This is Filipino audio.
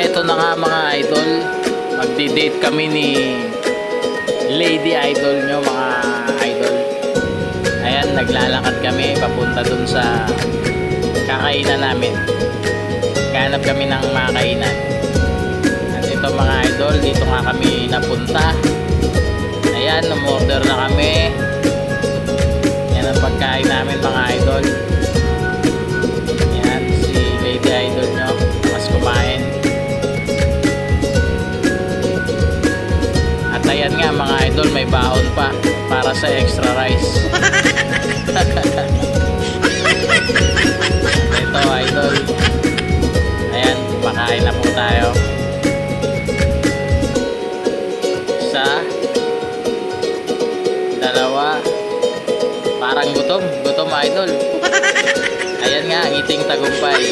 Eto na nga mga idol, magdi-date kami ni Lady Idol nyo mga idol. Ayan, naglalakad kami papunta dun sa kakainan namin. Hanap kami ng mga kainan. At ito mga idol, dito nga kami napunta. Ayan, umorder na kami. Yan ang pagkain namin mga idol. Yan, si Lady Idol nyo mas kumain. At ayan nga mga idol, may baon pa para sa extra rice. Ito idol. Ayan, makain na po tayo. Isa, dalawa, parang gutom idol. Ayan nga, ngiting tagumpay.